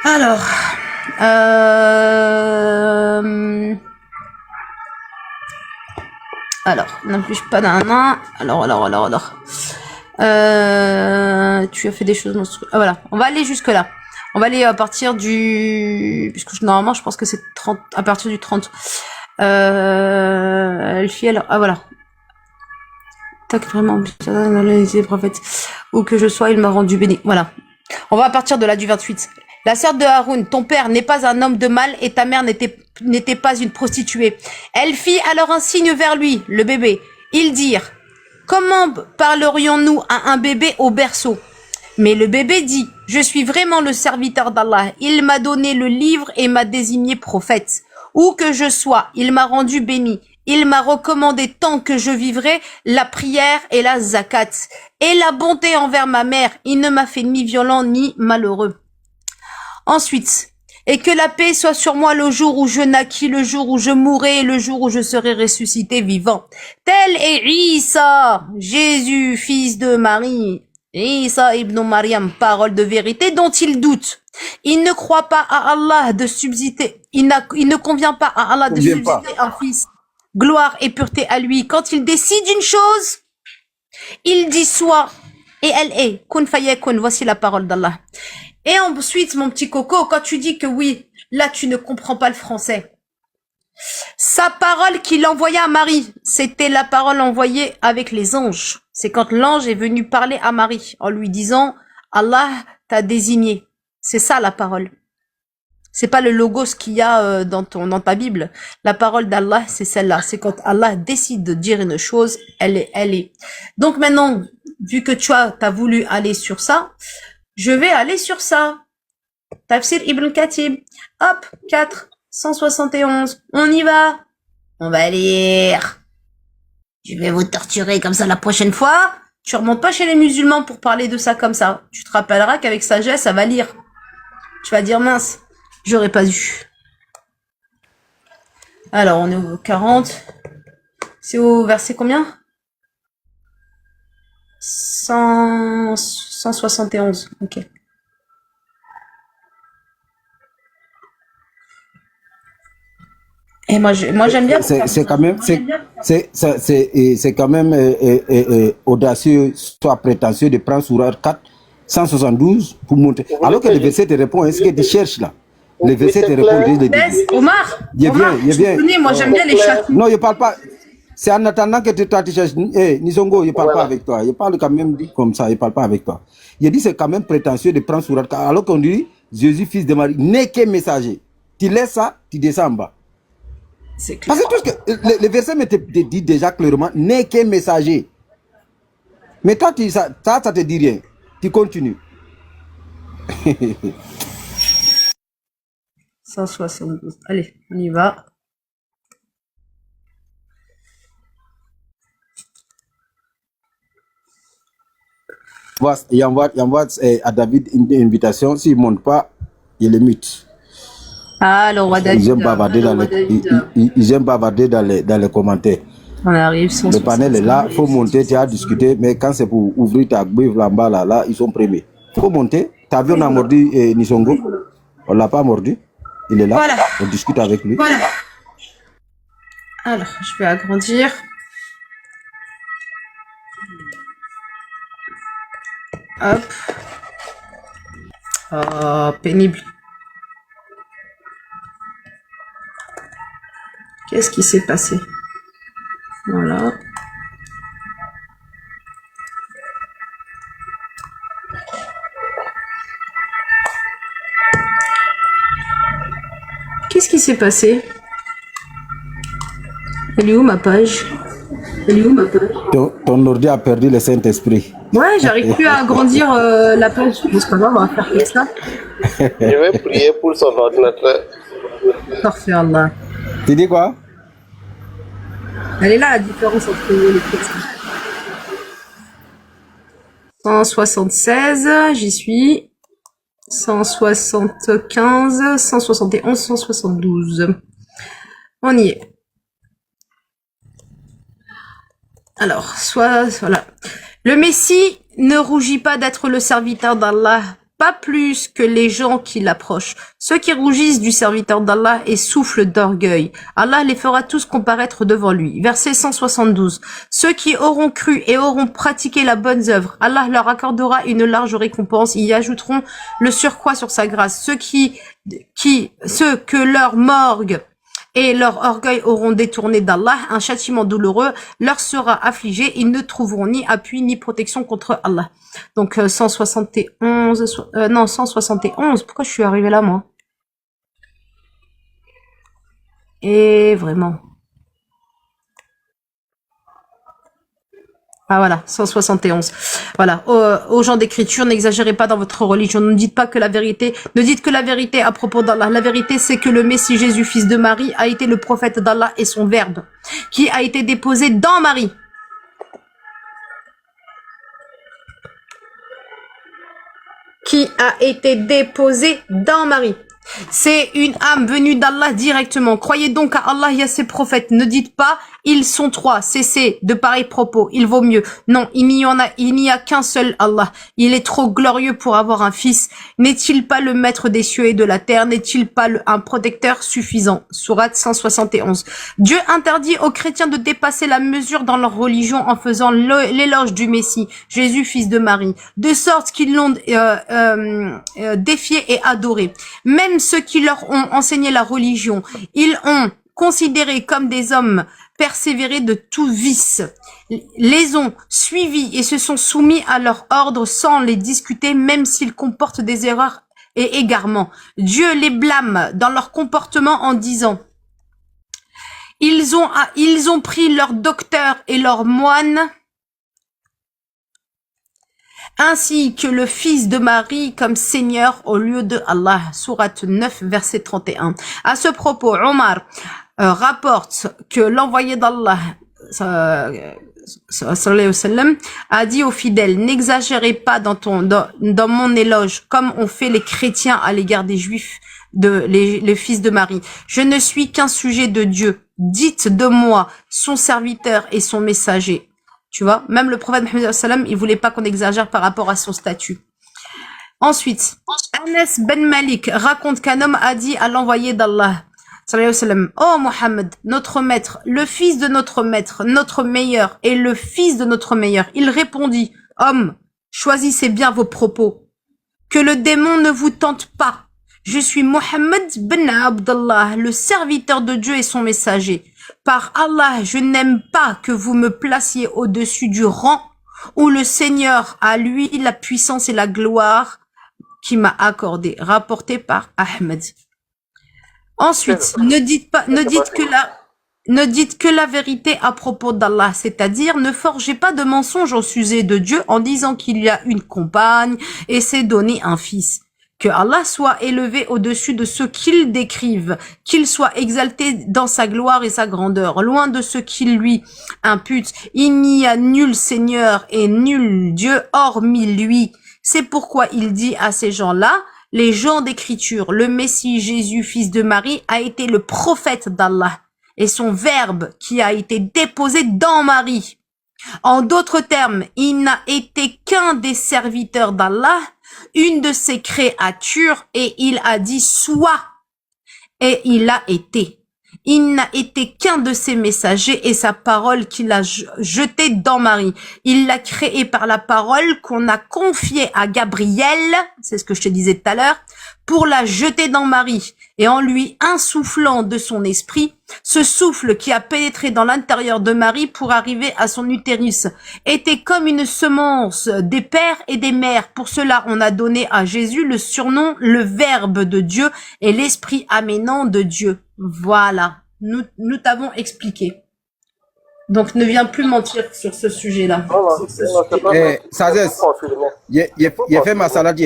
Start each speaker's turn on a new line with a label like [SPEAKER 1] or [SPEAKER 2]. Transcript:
[SPEAKER 1] Alors, alors, n'empêche pas d'un an. Alors. Tu as fait des choses monstrueuses. Ah, voilà, on va aller jusque là. On va aller à partir du, puisque normalement je pense que c'est 30, à partir du 30. Elle fit alors, ah voilà. Tac, vraiment, les prophètes. Où que je sois, il m'a rendu béni. Voilà. On va à partir de là du 28. La sœur de Haroun, ton père n'est pas un homme de mal et ta mère n'était pas une prostituée. Elle fit alors un signe vers lui, le bébé. Ils dirent, comment parlerions-nous à un bébé au berceau? Mais le bébé dit, je suis vraiment le serviteur d'Allah. Il m'a donné le livre et m'a désigné prophète. Où que je sois, il m'a rendu béni. Il m'a recommandé tant que je vivrai la prière et la zakat. Et la bonté envers ma mère. Il ne m'a fait ni violent ni malheureux. Ensuite, et que la paix soit sur moi le jour où je naquis, le jour où je mourrai et le jour où je serai ressuscité vivant. Tel est Isa, Jésus, fils de Marie. Isa ibn Maryam, parole de vérité dont il doute. Il ne croit pas à Allah de subsister. Il ne convient pas à Allah de subsister un fils. Gloire et pureté à lui. Quand il décide une chose, il dit soit et elle est. Kun fayakun, voici la parole d'Allah. Et ensuite, mon petit coco, quand tu dis que oui, là tu ne comprends pas le français. Sa parole qu'il envoya à Marie, c'était la parole envoyée avec les anges. C'est quand l'ange est venu parler à Marie en lui disant « Allah t'a désigné ». C'est ça la parole. C'est pas le logos qu'il y a dans ta Bible. La parole d'Allah, c'est celle-là. C'est quand Allah décide de dire une chose, elle est. Donc maintenant, vu que t'as voulu aller sur ça, je vais aller sur ça. Tafsir Ibn Katib. Hop, 471. On y va. On va lire. Je vais vous torturer comme ça la prochaine fois. Tu remontes pas chez les musulmans pour parler de ça comme ça. Tu te rappelleras qu'avec sagesse, ça va lire. Tu vas dire mince, j'aurais pas dû. Alors, on est au 40. C'est au verset combien 171. Ok. Et moi j'aime bien.
[SPEAKER 2] C'est quand même audacieux, soit prétentieux de prendre Sourate 4, 172 pour monter. Alors que le verset te répond, est-ce que tu cherches là? Le verset te répond dès le début.
[SPEAKER 1] Omar,
[SPEAKER 2] je viens.
[SPEAKER 1] Moi j'aime bien les chats.
[SPEAKER 2] Non, je parle pas. C'est en attendant que tu cherches. Nisongo, je parle pas avec toi. Je parle quand même comme ça, je parle pas avec toi. Il dit c'est quand même prétentieux de prendre Sourate 4, alors qu'on dit Jésus, fils de Marie, n'est que messager. Tu laisses ça, tu descends en bas.
[SPEAKER 1] C'est clair.
[SPEAKER 2] Parce que le verset me te dit déjà clairement, n'est qu'un messager. Mais toi, ça te dit rien. Tu continues.
[SPEAKER 1] 172. Allez, on y va.
[SPEAKER 2] Il envoie à David une invitation. S'il ne monte pas, il le mute.
[SPEAKER 1] Ah, le roi David.
[SPEAKER 2] Ils aiment bavarder dans les commentaires.
[SPEAKER 1] On arrive.
[SPEAKER 2] Le panel est là, il faut monter, tu as discuté, mais quand c'est pour ouvrir ta bouille là-bas, là, ils sont premiers. Il faut monter. T'as vu, on a mordu Nisongo. On ne l'a pas mordu. Il est là. Voilà. On discute avec lui.
[SPEAKER 1] Voilà. Alors, je vais agrandir. Hop. Oh, pénible. Qu'est-ce qui s'est passé? Voilà. Qu'est-ce qui s'est passé? Elle est où ma page?
[SPEAKER 2] Ton ordi a perdu le Saint-Esprit.
[SPEAKER 1] Ouais, j'arrive plus à agrandir la page. C'est pas grave, on va faire comme ça.
[SPEAKER 3] Je vais prier pour son ordinateur.
[SPEAKER 1] Parfait, Allah.
[SPEAKER 2] Tu dis quoi?
[SPEAKER 1] Elle est là la différence entre les textes. 176, j'y suis. 175, 171, 172. On y est. Alors, voilà. Le Messie ne rougit pas d'être le serviteur d'Allah pas plus que les gens qui l'approchent. Ceux qui rougissent du serviteur d'Allah et soufflent d'orgueil, Allah les fera tous comparaître devant lui. Verset 172. Ceux qui auront cru et auront pratiqué la bonne œuvre, Allah leur accordera une large récompense, ils y ajouteront le surcroît sur sa grâce. Ceux que leur morgue et leur orgueil auront détourné d'Allah, un châtiment douloureux leur sera affligé, ils ne trouveront ni appui ni protection contre Allah. Donc 171, pourquoi je suis arrivée là moi? Et vraiment. Ah voilà, 171. Voilà, aux gens d'écriture, n'exagérez pas dans votre religion, ne dites que la vérité à propos d'Allah. La vérité, c'est que le Messie Jésus, fils de Marie, a été le prophète d'Allah et son verbe, qui a été déposé dans Marie. C'est une âme venue d'Allah directement. Croyez donc à Allah et à ses prophètes. Ne dites pas, ils sont trois. Cessez de pareils propos. Il vaut mieux. Non, il n'y a qu'un seul Allah. Il est trop glorieux pour avoir un fils. N'est-il pas le maître des cieux et de la terre? N'est-il pas un protecteur suffisant? Sourate 171. Dieu interdit aux chrétiens de dépasser la mesure dans leur religion en faisant l'éloge du Messie, Jésus, fils de Marie, de sorte qu'ils l'ont défié et adoré. Même ceux qui leur ont enseigné la religion, ils ont considéré comme des hommes persévérés de tout vice, les ont suivis et se sont soumis à leur ordre sans les discuter, même s'ils comportent des erreurs et égarements. Dieu les blâme dans leur comportement en disant: ils ont pris leurs docteurs et leurs moines, ainsi que le fils de Marie comme Seigneur au lieu de Allah. Sourate 9, verset 31. À ce propos, Omar rapporte que l'envoyé d'Allah a dit aux fidèles: n'exagérez pas dans mon éloge comme ont fait les chrétiens à l'égard des juifs, les fils de Marie. Je ne suis qu'un sujet de Dieu. Dites de moi son serviteur et son messager. Tu vois, même le prophète Mohammed sallam, il voulait pas qu'on exagère par rapport à son statut. Ensuite, Anas ben Malik raconte qu'un homme a dit à l'envoyé d'Allah: oh Mohammed, notre maître, le fils de notre maître, notre meilleur et le fils de notre meilleur. Il répondit: homme, choisissez bien vos propos. Que le démon ne vous tente pas. Je suis Mohammed ben Abdallah, le serviteur de Dieu et son messager. Par Allah, je n'aime pas que vous me placiez au-dessus du rang où le Seigneur a lui la puissance et la gloire qui m'a accordé. Rapporté par Ahmed. Ensuite, ne dites que la vérité à propos d'Allah, c'est-à-dire ne forgez pas de mensonges au sujet de Dieu en disant qu'il y a une compagne et s'est donné un fils. Que Allah soit élevé au-dessus de ceux qu'ils décrivent, qu'il soit exalté dans sa gloire et sa grandeur, loin de ceux qui lui imputent. Il n'y a nul Seigneur et nul Dieu hormis lui. C'est pourquoi il dit à ces gens-là, les gens d'écriture, le Messie Jésus, fils de Marie, a été le prophète d'Allah et son verbe qui a été déposé dans Marie. En d'autres termes, il n'a été qu'un des serviteurs d'Allah, une de ses créatures, et il a dit soit, et il a été. Il n'a été qu'un de ses messagers et sa parole qu'il a jetée dans Marie. Il l'a créée par la parole qu'on a confiée à Gabriel, c'est ce que je te disais tout à l'heure, pour la jeter dans Marie. Et en lui insufflant de son esprit, ce souffle qui a pénétré dans l'intérieur de Marie pour arriver à son utérus était comme une semence des pères et des mères. Pour cela, on a donné à Jésus le surnom, le Verbe de Dieu et l'Esprit amenant de Dieu. Voilà, nous t'avons expliqué. Donc ne viens plus mentir sur ce sujet-là.
[SPEAKER 2] Sazes, il a fait ma salade.